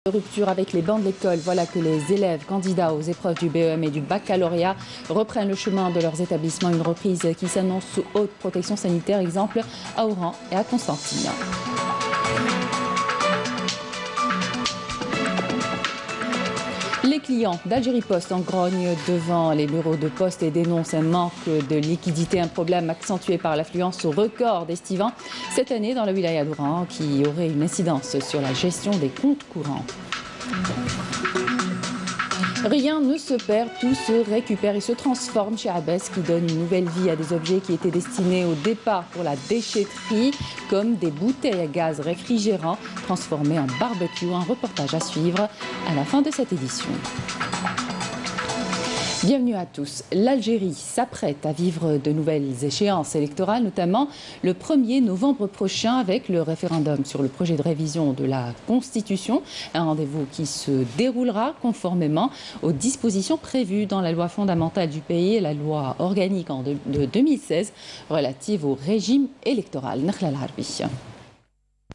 Rupture avec les bancs de l'école, voilà que les élèves candidats aux épreuves du BEM et du baccalauréat reprennent le chemin de leurs établissements. Une reprise qui s'annonce sous haute protection sanitaire, exemple à Oran et à Constantine. Les clients d'Algérie Post en grognent devant les bureaux de poste et dénoncent un manque de liquidité, un problème accentué par l'affluence au record d'estivants cette année dans la wilaya d'Oran qui aurait une incidence sur la gestion des comptes courants. Rien ne se perd, tout se récupère et se transforme chez Abès qui donne une nouvelle vie à des objets qui étaient destinés au départ pour la déchetterie, comme des bouteilles à gaz réfrigérants transformées en barbecue. Un reportage à suivre à la fin de cette édition. Bienvenue à tous. L'Algérie s'apprête à vivre de nouvelles échéances électorales, notamment le 1er novembre prochain avec le référendum sur le projet de révision de la Constitution. Un rendez-vous qui se déroulera conformément aux dispositions prévues dans la loi fondamentale du pays et la loi organique de 2016 relative au régime électoral. Nakhla Al-Harbi.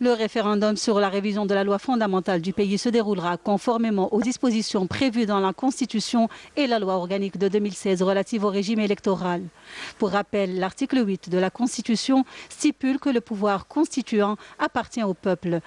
Le référendum sur la révision de la loi fondamentale du pays se déroulera conformément aux dispositions prévues dans la Constitution et la loi organique de 2016 relative au régime électoral. Pour rappel, l'article 8 de la Constitution stipule que le pouvoir constituant appartient au peuple.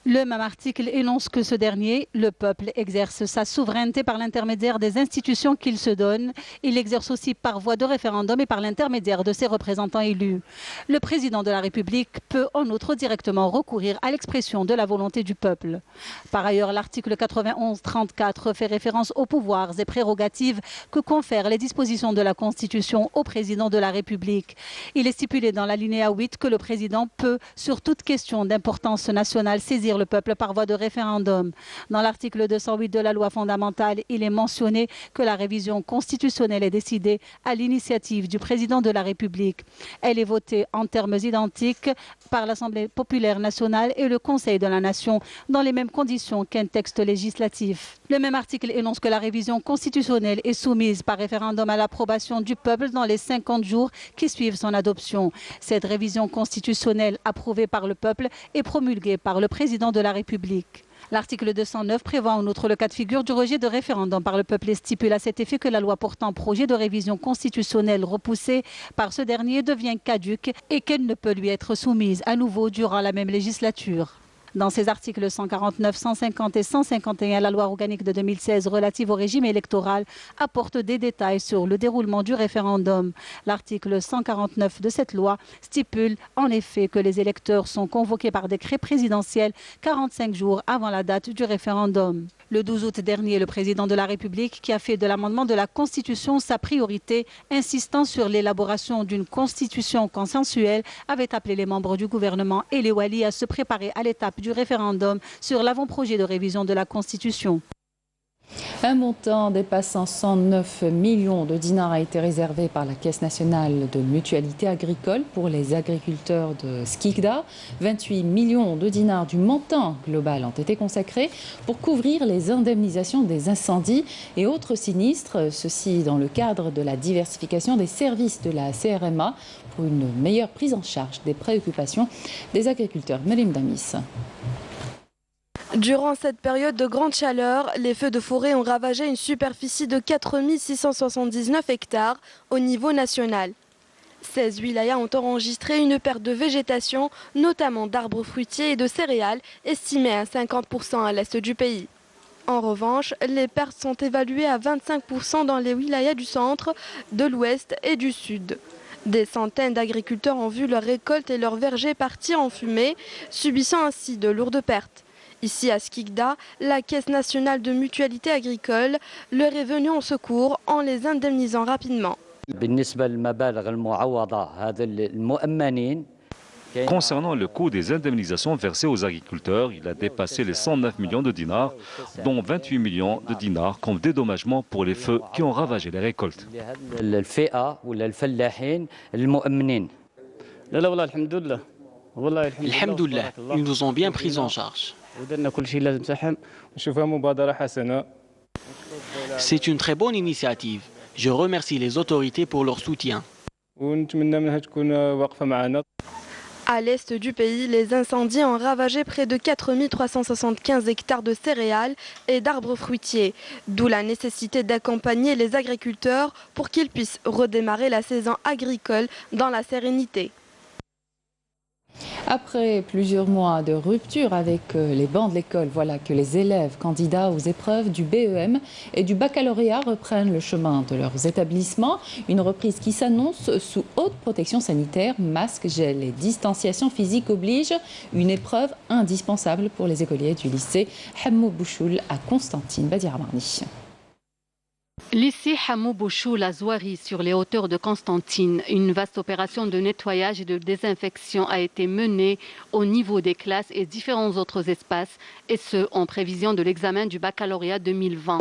Le même article énonce que ce dernier, le peuple, exerce sa souveraineté par l'intermédiaire des institutions qu'il se donne. Il l'exerce aussi par voie de référendum et par l'intermédiaire de ses représentants élus. Le président de la République peut en outre directement recourir à l'expression de la volonté du peuple. Par ailleurs, l'article 91-34 fait référence aux pouvoirs et prérogatives que confèrent les dispositions de la Constitution au président de la République. Il est stipulé dans l'alinéa 8 que le président peut, sur toute question d'importance nationale, saisir le peuple par voie de référendum. Dans l'article 208 de la loi fondamentale, il est mentionné que la révision constitutionnelle est décidée à l'initiative du président de la République. Elle est votée en termes identiques par l'Assemblée populaire nationale et le Conseil de la Nation dans les mêmes conditions qu'un texte législatif. Le même article énonce que la révision constitutionnelle est soumise par référendum à l'approbation du peuple dans les 50 jours qui suivent son adoption. Cette révision constitutionnelle approuvée par le peuple est promulguée par le président de la République. L'article 209 prévoit en outre le cas de figure du rejet de référendum par le peuple et stipule à cet effet que la loi portant projet de révision constitutionnelle repoussée par ce dernier devient caduque et qu'elle ne peut lui être soumise à nouveau durant la même législature. Dans ces articles 149, 150 et 151, la loi organique de 2016 relative au régime électoral apporte des détails sur le déroulement du référendum. L'article 149 de cette loi stipule en effet que les électeurs sont convoqués par décret présidentiel 45 jours avant la date du référendum. Le 12 août dernier, le président de la République, qui a fait de l'amendement de la Constitution sa priorité, insistant sur l'élaboration d'une constitution consensuelle, avait appelé les membres du gouvernement et les walis à se préparer à l'étape du référendum sur l'avant-projet de révision de la Constitution. Un montant dépassant 109 millions de dinars a été réservé par la Caisse nationale de mutualité agricole pour les agriculteurs de Skikda. 28 millions de dinars du montant global ont été consacrés pour couvrir les indemnisations des incendies et autres sinistres. Ceci dans le cadre de la diversification des services de la CRMA pour une meilleure prise en charge des préoccupations des agriculteurs. Mélim Damis. Durant cette période de grande chaleur, les feux de forêt ont ravagé une superficie de 4 679 hectares au niveau national. 16 wilayas ont enregistré une perte de végétation, notamment d'arbres fruitiers et de céréales, estimée à 50% à l'est du pays. En revanche, les pertes sont évaluées à 25% dans les wilayas du centre, de l'ouest et du sud. Des centaines d'agriculteurs ont vu leurs récoltes et leurs vergers partir en fumée, subissant ainsi de lourdes pertes. Ici à Skikda, la Caisse nationale de mutualité agricole leur est venue en secours en les indemnisant rapidement. Concernant le coût des indemnisations versées aux agriculteurs, il a dépassé les 109 millions de dinars, dont 28 millions de dinars comme dédommagement pour les feux qui ont ravagé les récoltes. Alhamdoulilah, ils nous ont bien pris en charge. C'est une très bonne initiative. Je remercie les autorités pour leur soutien. À l'est du pays, les incendies ont ravagé près de 4375 hectares de céréales et d'arbres fruitiers, d'où la nécessité d'accompagner les agriculteurs pour qu'ils puissent redémarrer la saison agricole dans la sérénité. Après plusieurs mois de rupture avec les bancs de l'école, voilà que les élèves candidats aux épreuves du BEM et du baccalauréat reprennent le chemin de leurs établissements. Une reprise qui s'annonce sous haute protection sanitaire, masques, gel et distanciation physique oblige. Une épreuve indispensable pour les écoliers du lycée Hamou Bouchoul à Constantine Badiramarni. Lycée Hamou Bouchoul à Zouari, sur les hauteurs de Constantine. Une vaste opération de nettoyage et de désinfection a été menée au niveau des classes et différents autres espaces, et ce, en prévision de l'examen du baccalauréat 2020.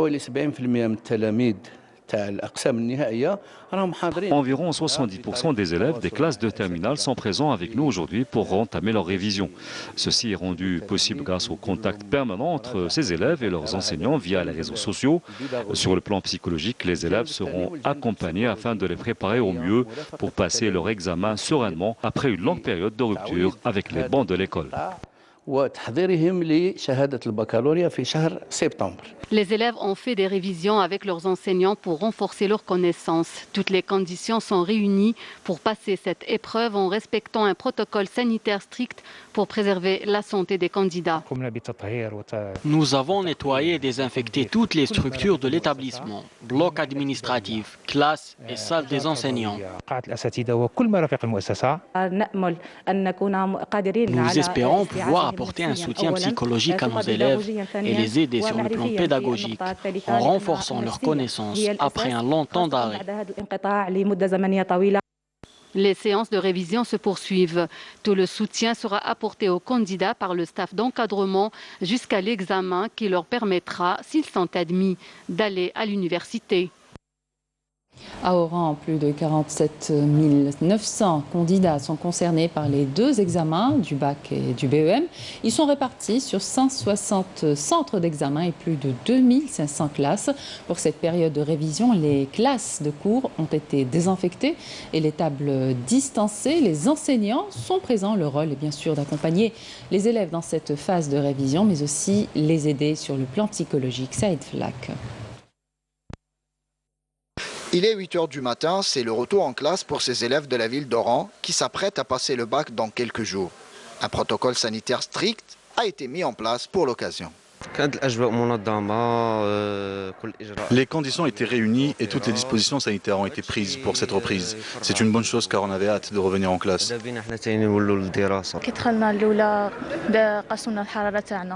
Environ 70% des élèves des classes de terminale sont présents avec nous aujourd'hui pour entamer leur révision. Ceci est rendu possible grâce au contact permanent entre ces élèves et leurs enseignants via les réseaux sociaux. Sur le plan psychologique, les élèves seront accompagnés afin de les préparer au mieux pour passer leur examen sereinement après une longue période de rupture avec les bancs de l'école. Les élèves ont fait des révisions avec leurs enseignants pour renforcer leurs connaissances. Toutes les conditions sont réunies pour passer cette épreuve en respectant un protocole sanitaire strict pour préserver la santé des candidats. Nous avons nettoyé et désinfecté toutes les structures de l'établissement, blocs administratifs, classes et salles des enseignants. Nous espérons pouvoir apporter un soutien psychologique à nos élèves et les aider sur le plan pédagogique en renforçant leurs connaissances après un long temps d'arrêt. Les séances de révision se poursuivent. Tout le soutien sera apporté aux candidats par le staff d'encadrement jusqu'à l'examen qui leur permettra, s'ils sont admis, d'aller à l'université. À Oran, plus de 47 900 candidats sont concernés par les deux examens du bac et du BEM. Ils sont répartis sur 160 centres d'examen et plus de 2500 classes. Pour cette période de révision, les classes de cours ont été désinfectées et les tables distancées. Les enseignants sont présents. Le rôle est bien sûr d'accompagner les élèves dans cette phase de révision, mais aussi les aider sur le plan psychologique. Saïd Flak. Il est 8 h du matin, c'est le retour en classe pour ces élèves de la ville d'Oran qui s'apprêtent à passer le bac dans quelques jours. Un protocole sanitaire strict a été mis en place pour l'occasion. Les conditions étaient réunies et toutes les dispositions sanitaires ont été prises pour cette reprise. C'est une bonne chose car on avait hâte de revenir en classe.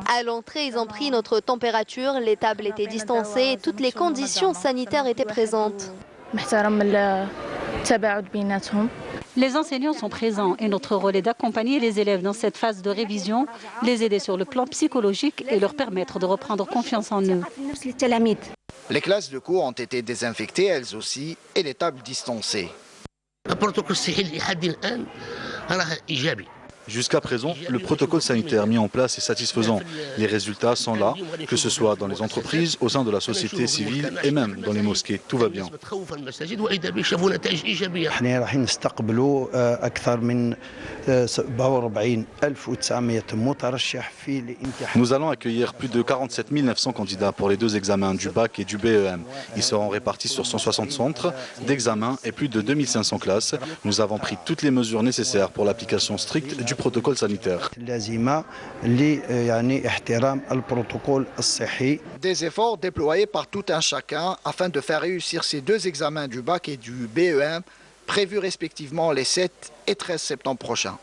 À l'entrée, ils ont pris notre température, les tables étaient distancées et toutes les conditions sanitaires étaient présentes. Les enseignants sont présents et notre rôle est d'accompagner les élèves dans cette phase de révision, les aider sur le plan psychologique et leur permettre de reprendre confiance en eux. Les classes de cours ont été désinfectées elles aussi et les tables distancées. Jusqu'à présent, le protocole sanitaire mis en place est satisfaisant. Les résultats sont là, que ce soit dans les entreprises, au sein de la société civile et même dans les mosquées. Tout va bien. Nous allons accueillir plus de 47 900 candidats pour les deux examens du bac et du BEM. Ils seront répartis sur 160 centres d'examen et plus de 2500 classes. Nous avons pris toutes les mesures nécessaires pour l'application stricte du protocole sanitaire. Des efforts déployés par tout un chacun afin de faire réussir ces deux examens du bac et du BEM prévus respectivement les 7 et 13 septembre prochains.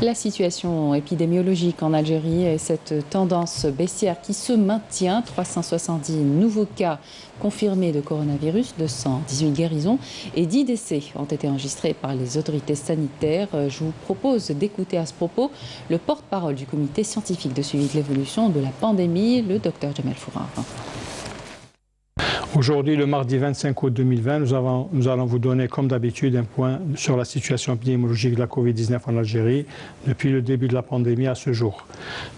La situation épidémiologique en Algérie et cette tendance baissière qui se maintient. 370 nouveaux cas confirmés de coronavirus, 218 guérisons et 10 décès ont été enregistrés par les autorités sanitaires. Je vous propose d'écouter à ce propos le porte-parole du comité scientifique de suivi de l'évolution de la pandémie, le docteur Jamal Fourard. Aujourd'hui, le mardi 25 août 2020, nous allons vous donner, comme d'habitude, un point sur la situation épidémiologique de la Covid-19 en Algérie depuis le début de la pandémie à ce jour.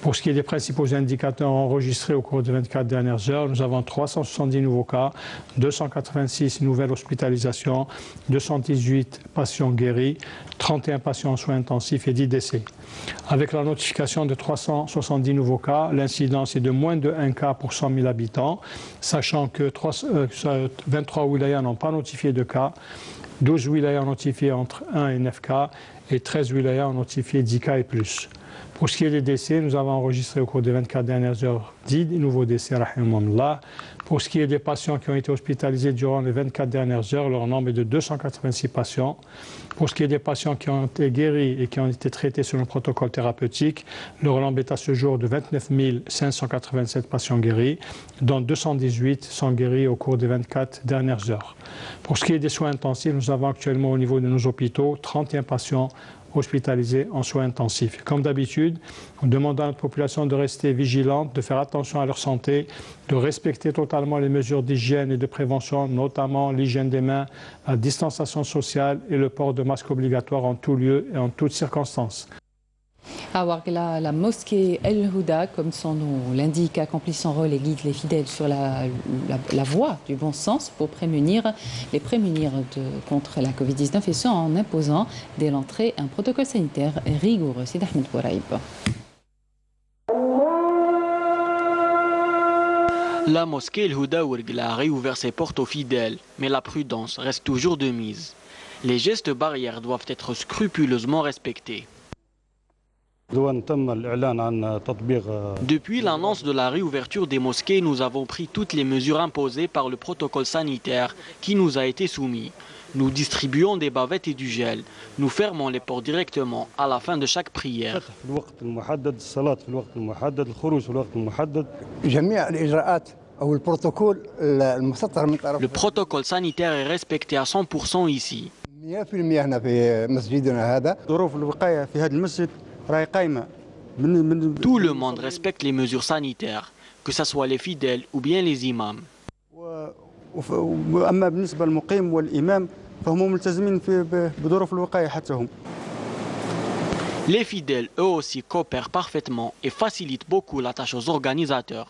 Pour ce qui est des principaux indicateurs enregistrés au cours des 24 dernières heures, nous avons 370 nouveaux cas, 286 nouvelles hospitalisations, 218 patients guéris, 31 patients en soins intensifs et 10 décès. Avec la notification de 370 nouveaux cas, l'incidence est de moins de 1 cas pour 100 000 habitants, sachant que 23 wilayas n'ont pas notifié de cas, 12 wilayas ont notifié entre 1 et 9 cas et 13 wilayas ont notifié 10 cas et plus. Pour ce qui est des décès, nous avons enregistré au cours des 24 dernières heures 10 nouveaux décès, rahimahumullah. Pour ce qui est des patients qui ont été hospitalisés durant les 24 dernières heures, leur nombre est de 286 patients. Pour ce qui est des patients qui ont été guéris et qui ont été traités selon le protocole thérapeutique, leur nombre est à ce jour de 29 587 patients guéris, dont 218 sont guéris au cours des 24 dernières heures. Pour ce qui est des soins intensifs, nous avons actuellement au niveau de nos hôpitaux 31 patients hospitalisés en soins intensifs. Comme d'habitude, nous demandons à notre population de rester vigilante, de faire attention à leur santé, de respecter totalement les mesures d'hygiène et de prévention, notamment l'hygiène des mains, la distanciation sociale et le port de masque obligatoire en tout lieu et en toutes circonstances. À Ouargla, la mosquée El Houda, comme son nom l'indique, accomplit son rôle et guide les fidèles sur la voie du bon sens pour les prémunir contre la Covid-19 et ce en imposant dès l'entrée un protocole sanitaire rigoureux. C'est Ahmed Bouraïb. La mosquée El Houda Ouargla a réouvert ses portes aux fidèles, mais la prudence reste toujours de mise. Les gestes barrières doivent être scrupuleusement respectés. Depuis l'annonce de la réouverture des mosquées, nous avons pris toutes les mesures imposées par le protocole sanitaire qui nous a été soumis. Nous distribuons des bavettes et du gel. Nous fermons les portes directement à la fin de chaque prière. Le protocole sanitaire est respecté à 100% ici. Tout le monde respecte les mesures sanitaires, que ce soit les fidèles ou bien les imams. Les fidèles, eux aussi, coopèrent parfaitement et facilitent beaucoup la tâche aux organisateurs.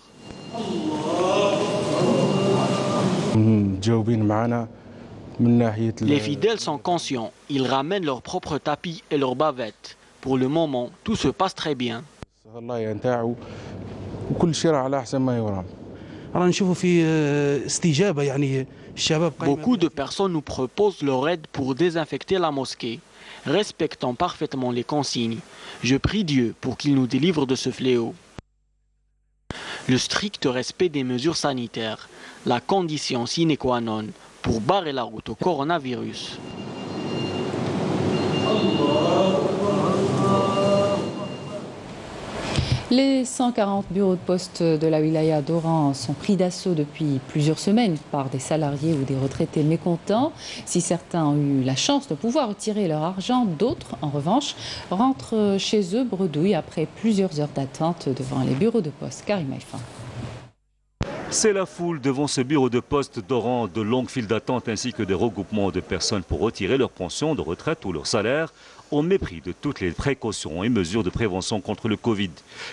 Les fidèles sont conscients, ils ramènent leurs propres tapis et leurs bavettes. Pour le moment, tout se passe très bien. Beaucoup de personnes nous proposent leur aide pour désinfecter la mosquée, respectant parfaitement les consignes. Je prie Dieu pour qu'il nous délivre de ce fléau. Le strict respect des mesures sanitaires, la condition sine qua non pour barrer la route au coronavirus. Les 140 bureaux de poste de la wilaya d'Oran sont pris d'assaut depuis plusieurs semaines par des salariés ou des retraités mécontents. Si certains ont eu la chance de pouvoir retirer leur argent, d'autres, en revanche, rentrent chez eux bredouilles après plusieurs heures d'attente devant les bureaux de poste. Karim Haïfa. C'est la foule devant ce bureau de poste d'Oran, de longues files d'attente ainsi que des regroupements de personnes pour retirer leur pension de retraite ou leur salaire au mépris de toutes les précautions et mesures de prévention contre le Covid.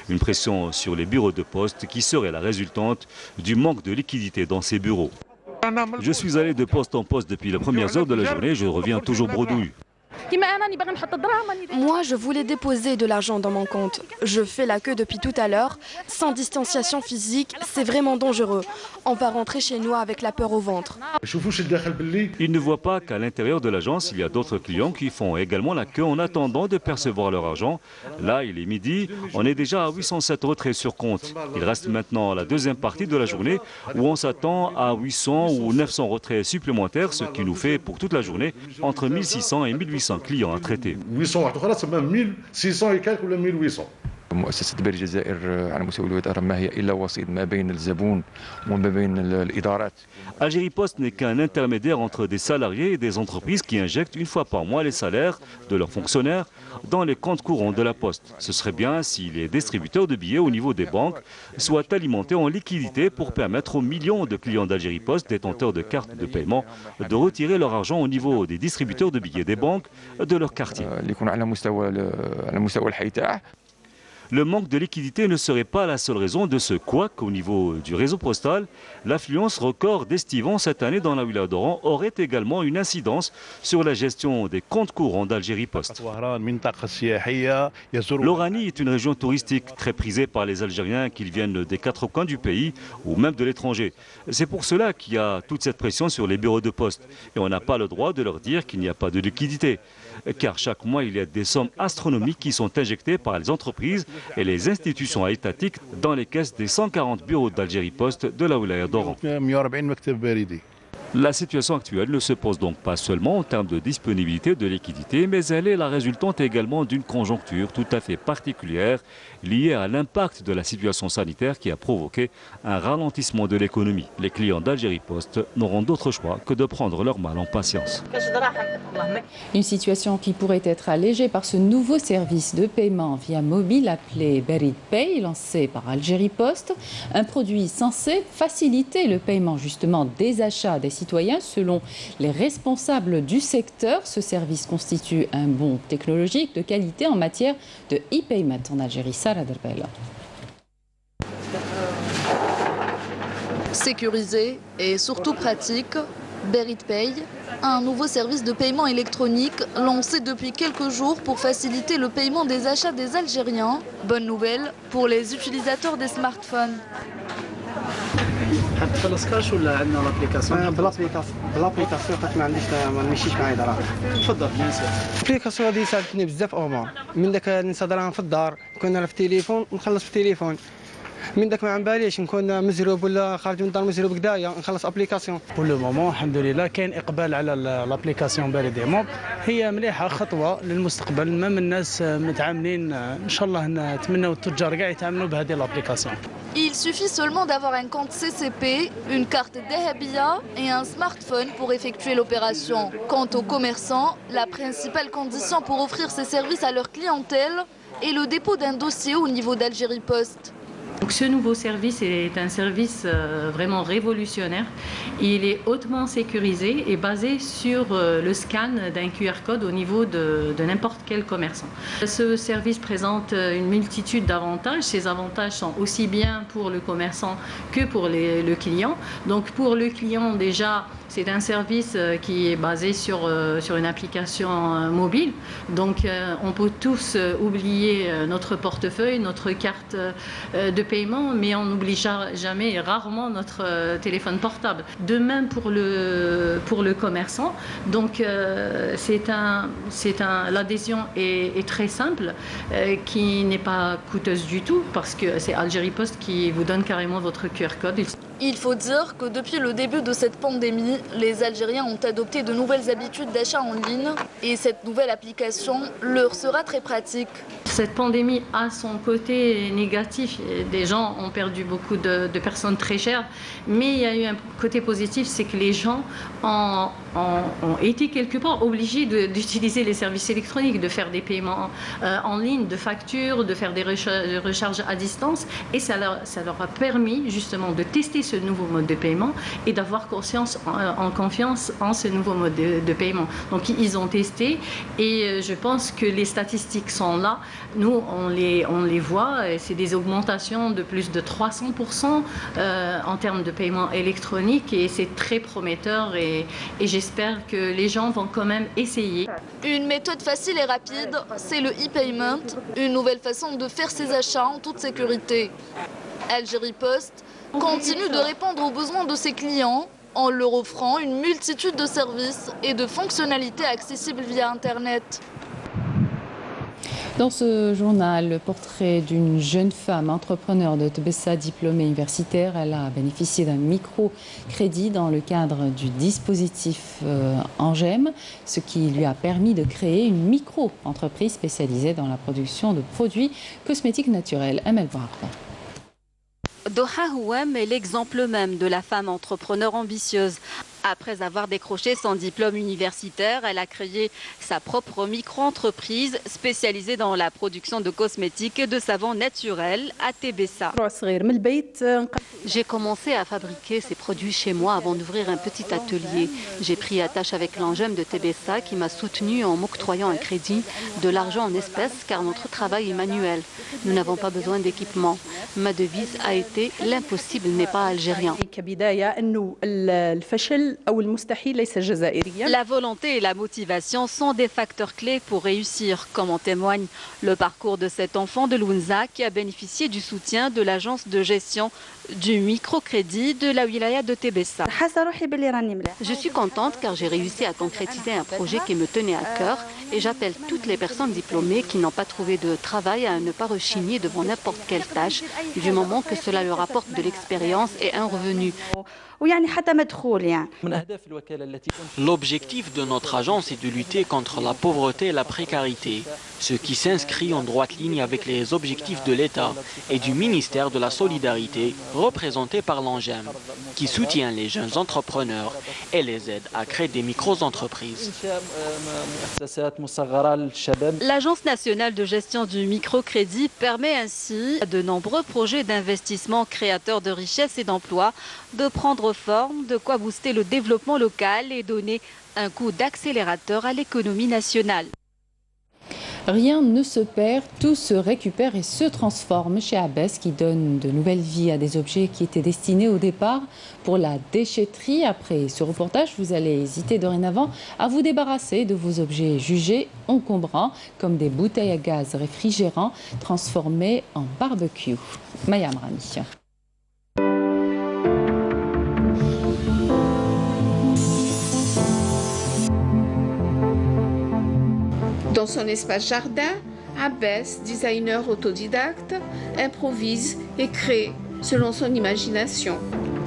Une pression sur les bureaux de poste qui serait la résultante du manque de liquidité dans ces bureaux. Je suis allé de poste en poste depuis les premières heures de la journée, je reviens toujours bredouille. Moi, je voulais déposer de l'argent dans mon compte. Je fais la queue depuis tout à l'heure. Sans distanciation physique, c'est vraiment dangereux. On va rentrer chez nous avec la peur au ventre. Ils ne voient pas qu'à l'intérieur de l'agence, il y a d'autres clients qui font également la queue en attendant de percevoir leur argent. Là, il est midi, on est déjà à 807 retraits sur compte. Il reste maintenant la deuxième partie de la journée où on s'attend à 800 ou 900 retraits supplémentaires, ce qui nous fait pour toute la journée entre 1600 et 1800 clients à traiter. 800 c'est même 1600 et quelques ou 1800. مؤسسة بريد الجزائر على مستوى الولايات الأربعة ما هي إلا وسيط ما بين الزبون وما بين الإدارات. Algérie Post n'est qu'un intermédiaire entre des salariés et des entreprises qui injectent une fois par mois les salaires de leurs fonctionnaires dans les comptes courants de la Poste. Ce serait bien si les distributeurs de billets au niveau des banques soient alimentés en liquidité pour permettre aux millions de clients d'Algérie Post, détenteurs de cartes de paiement, de retirer leur argent au niveau des distributeurs de billets des banques de leur quartier. Le manque de liquidité ne serait pas la seule raison de ce couac au niveau du réseau postal. L'affluence record d'estivants cette année dans la wilaya d'Oran aurait également une incidence sur la gestion des comptes courants d'Algérie Post. L'Oranie est une région touristique très prisée par les Algériens, qu'ils viennent des quatre coins du pays ou même de l'étranger. C'est pour cela qu'il y a toute cette pression sur les bureaux de poste. Et on n'a pas le droit de leur dire qu'il n'y a pas de liquidité. Car chaque mois, il y a des sommes astronomiques qui sont injectées par les entreprises et les institutions étatiques dans les caisses des 140 bureaux d'Algérie Post de la wilaya d'Oran. La situation actuelle ne se pose donc pas seulement en termes de disponibilité de liquidité, mais elle est la résultante également d'une conjoncture tout à fait particulière liée à l'impact de la situation sanitaire qui a provoqué un ralentissement de l'économie. Les clients d'Algérie Post n'auront d'autre choix que de prendre leur mal en patience. Une situation qui pourrait être allégée par ce nouveau service de paiement via mobile appelé Berit Pay, lancé par Algérie Post, un produit censé faciliter le paiement justement des achats des citoyens. Selon les responsables du secteur, ce service constitue un bond technologique de qualité en matière de e-payment en Algérie. Sarah Derbel. Sécurisé et surtout pratique, Berit Pay, un nouveau service de paiement électronique lancé depuis quelques jours pour faciliter le paiement des achats des Algériens. Bonne nouvelle pour les utilisateurs des smartphones. تخلص كاش ولا عندنا لابليكاسيون؟ بالابليكاسيون ما عنديش ما نمشيش معايا دراهم. تفضل بيان سور. الابليكاسيون هذه ساعدتني بزاف امور، من داك ننسى دراهم في الدار، نكون انا في التليفون نخلص في التليفون. من داك ما عم باليش نكون مزروب ولا خارج من الدار مزروب كدايا نخلص ابليكاسيون. بور لو مومون الحمد لله كاين اقبال على الابليكاسيون بريد موب، هي مليحه خطوه للمستقبل. المهم الناس متعاملين ان شاء الله نتمنوا التجار كاع يتعاملوا بهذه الابليكاسيون. Il suffit seulement d'avoir un compte CCP, une carte Dahabia et un smartphone pour effectuer l'opération. Quant aux commerçants, la principale condition pour offrir ces services à leur clientèle est le dépôt d'un dossier au niveau d'Algérie Post. Donc ce nouveau service est un service vraiment révolutionnaire. Il est hautement sécurisé et basé sur le scan d'un QR code au niveau de n'importe quel commerçant. Ce service présente une multitude d'avantages. Ces avantages sont aussi bien pour le commerçant que pour le client. Donc pour le client déjà, c'est un service qui est basé sur une application mobile. Donc on peut tous oublier notre portefeuille, notre carte de paiement, mais on n'oublie jamais et rarement notre téléphone portable. De même pour le commerçant. Donc l'adhésion est très simple, qui n'est pas coûteuse du tout, parce que c'est Algérie Post qui vous donne carrément votre QR code. Il faut dire que depuis le début de cette pandémie, les Algériens ont adopté de nouvelles habitudes d'achat en ligne et cette nouvelle application leur sera très pratique. Cette pandémie a son côté négatif. Des gens ont perdu beaucoup de personnes très chères, mais il y a eu un côté positif, c'est que les gens ont été quelque part obligés d'utiliser les services électroniques, de faire des paiements en ligne, de factures, de faire des recharges à distance, et ça leur a permis justement de tester ce nouveau mode de paiement et d'avoir confiance en ce nouveau mode de paiement. Donc ils ont testé et je pense que les statistiques sont là. Nous, on les voit, c'est des augmentations de plus de 300% en termes de paiement électronique et c'est très prometteur et j'espère que les gens vont quand même essayer. Une méthode facile et rapide, c'est le e-payment, une nouvelle façon de faire ses achats en toute sécurité. Algérie Post continue de répondre aux besoins de ses clients en leur offrant une multitude de services et de fonctionnalités accessibles via Internet. Dans ce journal, le portrait d'une jeune femme entrepreneur de Tebessa, diplômée universitaire. Elle a bénéficié d'un microcrédit dans le cadre du dispositif Angem, ce qui lui a permis de créer une micro-entreprise spécialisée dans la production de produits cosmétiques naturels. Amel Bouarda. Doha Houem est l'exemple même de la femme entrepreneur ambitieuse. Après avoir décroché son diplôme universitaire, elle a créé sa propre micro-entreprise spécialisée dans la production de cosmétiques et de savons naturels à Tebessa. J'ai commencé à fabriquer ces produits chez moi avant d'ouvrir un petit atelier. J'ai pris attache avec l'Angem de Tebessa qui m'a soutenue en m'octroyant un crédit, de l'argent en espèces car notre travail est manuel. Nous n'avons pas besoin d'équipement. Ma devise a été « L'impossible n'est pas algérien ». La volonté et la motivation sont des facteurs clés pour réussir, comme en témoigne le parcours de cet enfant de Lounza qui a bénéficié du soutien de l'agence de gestion du microcrédit de la wilaya de Tebessa. Je suis contente car j'ai réussi à concrétiser un projet qui me tenait à cœur et j'appelle toutes les personnes diplômées qui n'ont pas trouvé de travail à ne pas rechigner devant n'importe quelle tâche du moment que cela leur apporte de l'expérience et un revenu. L'objectif de notre agence est de lutter contre la pauvreté et la précarité, ce qui s'inscrit en droite ligne avec les objectifs de l'État et du ministère de la Solidarité, représenté par l'Angem, qui soutient les jeunes entrepreneurs et les aide à créer des micro-entreprises. L'Agence nationale de gestion du microcrédit permet ainsi à de nombreux projets d'investissement créateurs de richesses et d'emplois de prendre forme, de quoi booster le développement local et donner un coup d'accélérateur à l'économie nationale. Rien ne se perd, tout se récupère et se transforme chez Abès qui donne de nouvelles vies à des objets qui étaient destinés au départ pour la déchetterie. Après ce reportage, vous allez hésiter dorénavant à vous débarrasser de vos objets jugés encombrants comme des bouteilles à gaz réfrigérants transformées en barbecue. Maya Amrani. Dans son espace jardin, Abès, designer autodidacte, improvise et crée selon son imagination,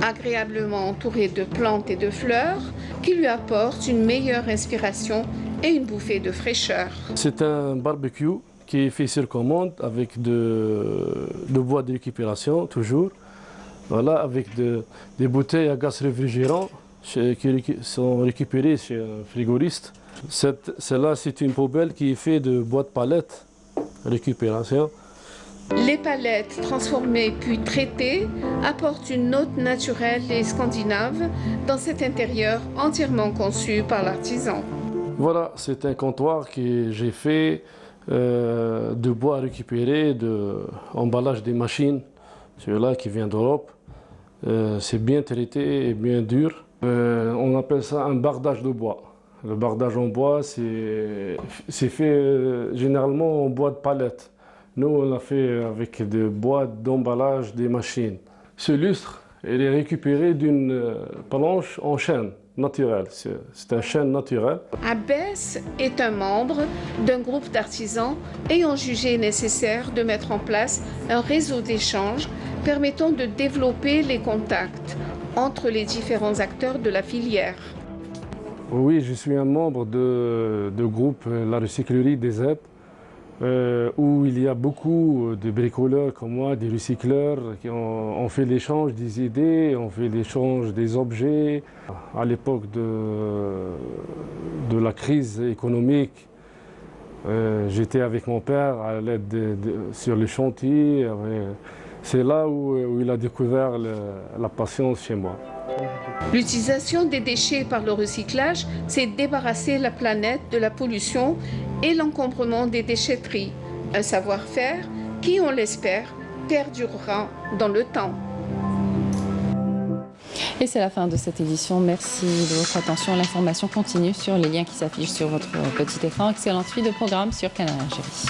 agréablement entouré de plantes et de fleurs qui lui apportent une meilleure inspiration et une bouffée de fraîcheur. C'est un barbecue qui est fait sur commande avec de bois de récupération, toujours. Voilà, avec des bouteilles à gaz réfrigérant qui sont récupérées chez un frigoriste. Celle-là, c'est une poubelle qui est faite de bois de palettes, récupération. Les palettes transformées puis traitées apportent une note naturelle et scandinave dans cet intérieur entièrement conçu par l'artisan. Voilà, c'est un comptoir que j'ai fait de bois récupéré, d'emballage des machines, celui-là qui vient d'Europe. C'est bien traité et bien dur. On appelle ça un bardage de bois. Le bardage en bois, c'est fait généralement en bois de palette. Nous, on l'a fait avec des bois d'emballage des machines. Ce lustre, il est récupéré d'une planche en chêne naturel. C'est un chêne naturel. Abès est un membre d'un groupe d'artisans ayant jugé nécessaire de mettre en place un réseau d'échanges permettant de développer les contacts entre les différents acteurs de la filière. Oui, je suis un membre de groupe La Recyclerie des Aides, où il y a beaucoup de bricoleurs comme moi, des recycleurs, qui ont fait l'échange des idées, on fait l'échange des objets. À l'époque de la crise économique, j'étais avec mon père à l'aide sur le chantier. C'est là où il a découvert la patience chez moi. L'utilisation des déchets par le recyclage, c'est débarrasser la planète de la pollution et l'encombrement des déchetteries. Un savoir-faire qui, on l'espère, perdurera dans le temps. Et c'est la fin de cette édition. Merci de votre attention. L'information continue sur les liens qui s'affichent sur votre petit écran. Excellente suite de programme sur Canal Algérie.